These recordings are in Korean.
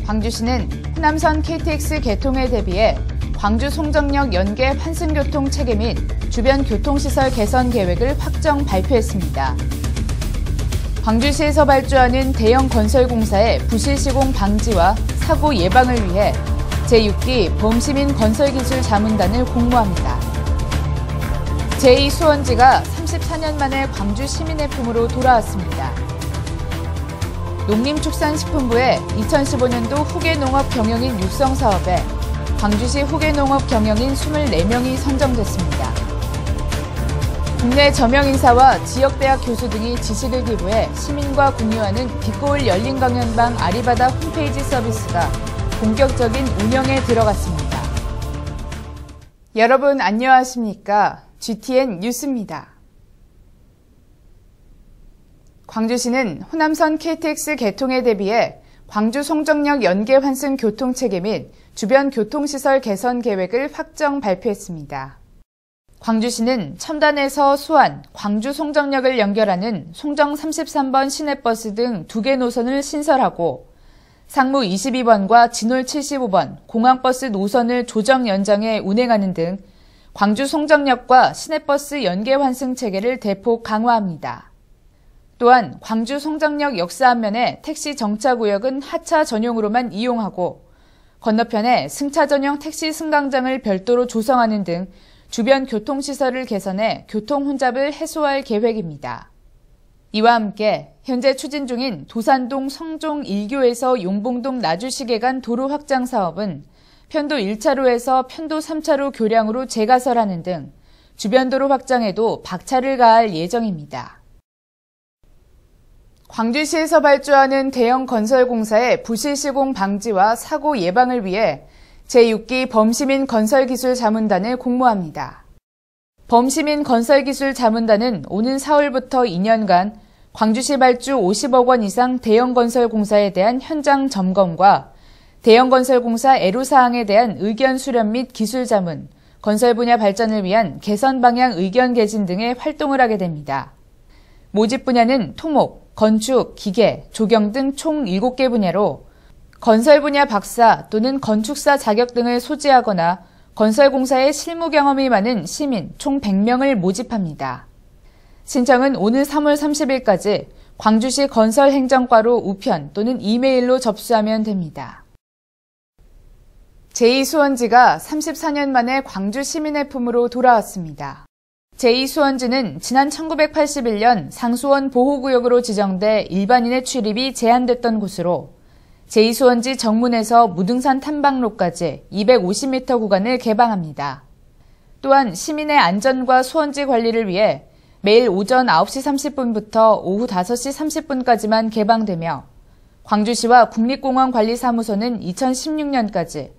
광주시는 호남선 KTX 개통에 대비해 광주 송정역 연계 환승교통 체계 및 주변 교통시설 개선 계획을 확정 발표했습니다. 광주시에서 발주하는 대형 건설공사의 부실 시공 방지와 사고 예방을 위해 제6기 범시민 건설기술 자문단을 공모합니다. 제2수원지가 34년 만에 광주 시민의 품으로 돌아왔습니다. 농림축산식품부의 2015년도 후계농업 경영인 육성 사업에 광주시 후계농업 경영인 24명이 선정됐습니다. 국내 저명인사와 지역대학 교수 등이 지식을 기부해 시민과 공유하는 빛고울 열린 강연방 아리바다 홈페이지 서비스가 본격적인 운영에 들어갔습니다. 여러분 안녕하십니까? GTN 뉴스입니다. 광주시는 호남선 KTX 개통에 대비해 광주 송정역 연계 환승 교통체계 및 주변 교통시설 개선 계획을 확정 발표했습니다. 광주시는 첨단에서 수안, 광주 송정역을 연결하는 송정 33번 시내버스 등 2개 노선을 신설하고 상무 22번과 진홀 75번 공항버스 노선을 조정 연장해 운행하는 등 광주 송정역과 시내버스 연계 환승 체계를 대폭 강화합니다. 또한 광주 송정역 역사 앞면의 택시 정차구역은 하차 전용으로만 이용하고 건너편에 승차 전용 택시 승강장을 별도로 조성하는 등 주변 교통시설을 개선해 교통 혼잡을 해소할 계획입니다. 이와 함께 현재 추진 중인 도산동 성종 1교에서 용봉동 나주시계 간 도로 확장 사업은 편도 1차로에서 편도 3차로 교량으로 재가설하는 등 주변 도로 확장에도 박차를 가할 예정입니다. 광주시에서 발주하는 대형 건설공사의 부실 시공 방지와 사고 예방을 위해 제6기 범시민 건설기술 자문단을 공모합니다. 범시민 건설기술 자문단은 오는 4월부터 2년간 광주시 발주 50억 원 이상 대형 건설공사에 대한 현장 점검과 대형 건설공사 애로사항에 대한 의견 수렴 및 기술 자문, 건설 분야 발전을 위한 개선 방향 의견 개진 등의 활동을 하게 됩니다. 모집 분야는 토목, 건축, 기계, 조경 등 총 7개 분야로 건설 분야 박사 또는 건축사 자격 등을 소지하거나 건설공사의 실무 경험이 많은 시민 총 100명을 모집합니다. 신청은 오늘 3월 30일까지 광주시 건설행정과로 우편 또는 이메일로 접수하면 됩니다. 제2수원지가 34년 만에 광주 시민의 품으로 돌아왔습니다. 제2수원지는 지난 1981년 상수원 보호구역으로 지정돼 일반인의 출입이 제한됐던 곳으로 제2수원지 정문에서 무등산 탐방로까지 250m 구간을 개방합니다. 또한 시민의 안전과 수원지 관리를 위해 매일 오전 9시 30분부터 오후 5시 30분까지만 개방되며 광주시와 국립공원관리사무소는 2016년까지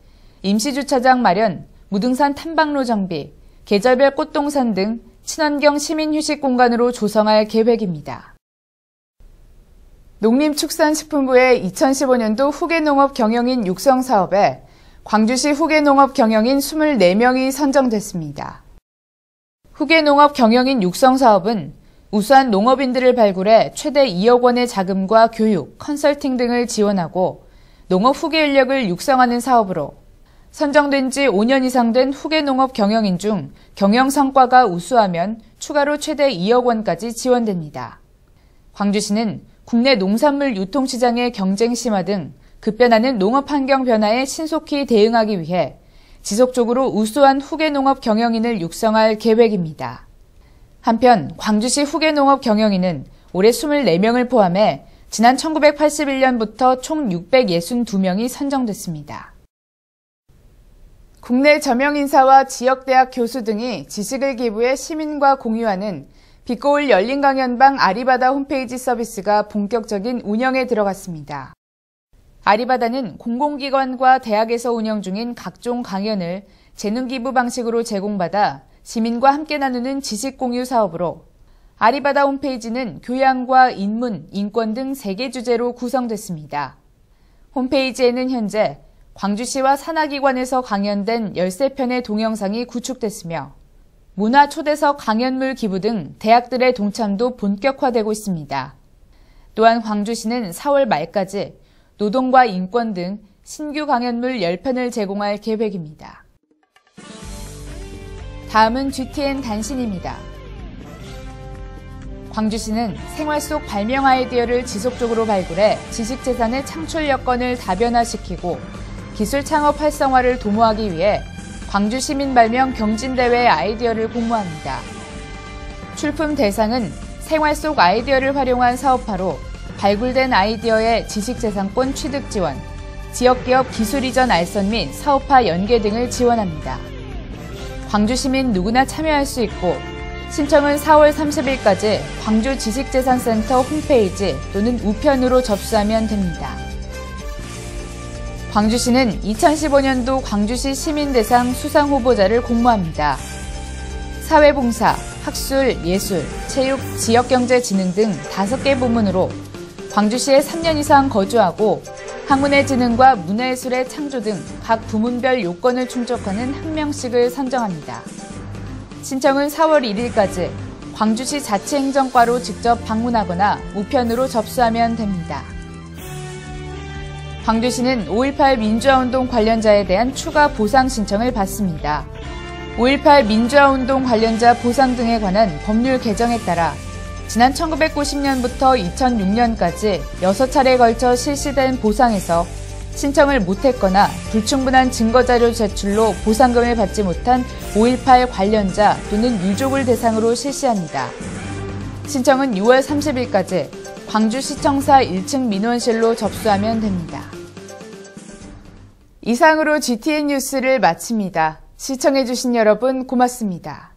임시주차장 마련, 무등산 탐방로 정비, 계절별 꽃동산 등 친환경 시민휴식 공간으로 조성할 계획입니다. 농림축산식품부의 2015년도 후계농업 경영인 육성 사업에 광주시 후계농업 경영인 24명이 선정됐습니다. 후계농업 경영인 육성 사업은 우수한 농업인들을 발굴해 최대 2억 원의 자금과 교육, 컨설팅 등을 지원하고 농업 후계 인력을 육성하는 사업으로 선정된 지 5년 이상 된 후계농업 경영인 중 경영 성과가 우수하면 추가로 최대 2억 원까지 지원됩니다. 광주시는 국내 농산물 유통시장의 경쟁 심화 등 급변하는 농업 환경 변화에 신속히 대응하기 위해 지속적으로 우수한 후계농업 경영인을 육성할 계획입니다. 한편 광주시 후계농업 경영인은 올해 24명을 포함해 지난 1981년부터 총 662명이 선정됐습니다. 국내 저명인사와 지역대학 교수 등이 지식을 기부해 시민과 공유하는 빛고울 열린 강연방 아리바다 홈페이지 서비스가 본격적인 운영에 들어갔습니다. 아리바다는 공공기관과 대학에서 운영 중인 각종 강연을 재능기부 방식으로 제공받아 시민과 함께 나누는 지식공유 사업으로 아리바다 홈페이지는 교양과 인문, 인권 등 3개 주제로 구성됐습니다. 홈페이지에는 현재 광주시와 산하기관에서 강연된 13편의 동영상이 구축됐으며 문화 초대석 강연물 기부 등 대학들의 동참도 본격화되고 있습니다. 또한 광주시는 4월 말까지 노동과 인권 등 신규 강연물 10편을 제공할 계획입니다. 다음은 GTN 단신입니다. 광주시는 생활 속 발명 아이디어를 지속적으로 발굴해 지식재산의 창출 여건을 다변화시키고 기술 창업 활성화를 도모하기 위해 광주 시민 발명 경진대회 아이디어를 공모합니다. 출품 대상은 생활 속 아이디어를 활용한 사업화로 발굴된 아이디어의 지식재산권 취득 지원, 지역기업 기술 이전 알선 및 사업화 연계 등을 지원합니다. 광주 시민 누구나 참여할 수 있고 신청은 4월 30일까지 광주지식재산센터 홈페이지 또는 우편으로 접수하면 됩니다. 광주시는 2015년도 광주시 시민대상 수상 후보자를 공모합니다. 사회봉사, 학술, 예술, 체육, 지역경제진흥 등 5개 부문으로 광주시에 3년 이상 거주하고 학문의 진흥과 문화예술의 창조 등 각 부문별 요건을 충족하는 1명씩을 선정합니다. 신청은 4월 1일까지 광주시 자치행정과로 직접 방문하거나 우편으로 접수하면 됩니다. 광주시는 5.18 민주화운동 관련자에 대한 추가 보상 신청을 받습니다. 5.18 민주화운동 관련자 보상 등에 관한 법률 개정에 따라 지난 1990년부터 2006년까지 6차례에 걸쳐 실시된 보상에서 신청을 못했거나 불충분한 증거자료 제출로 보상금을 받지 못한 5.18 관련자 또는 유족을 대상으로 실시합니다. 신청은 6월 30일까지 광주시청사 1층 민원실로 접수하면 됩니다. 이상으로 GTN 뉴스를 마칩니다. 시청해주신 여러분 고맙습니다.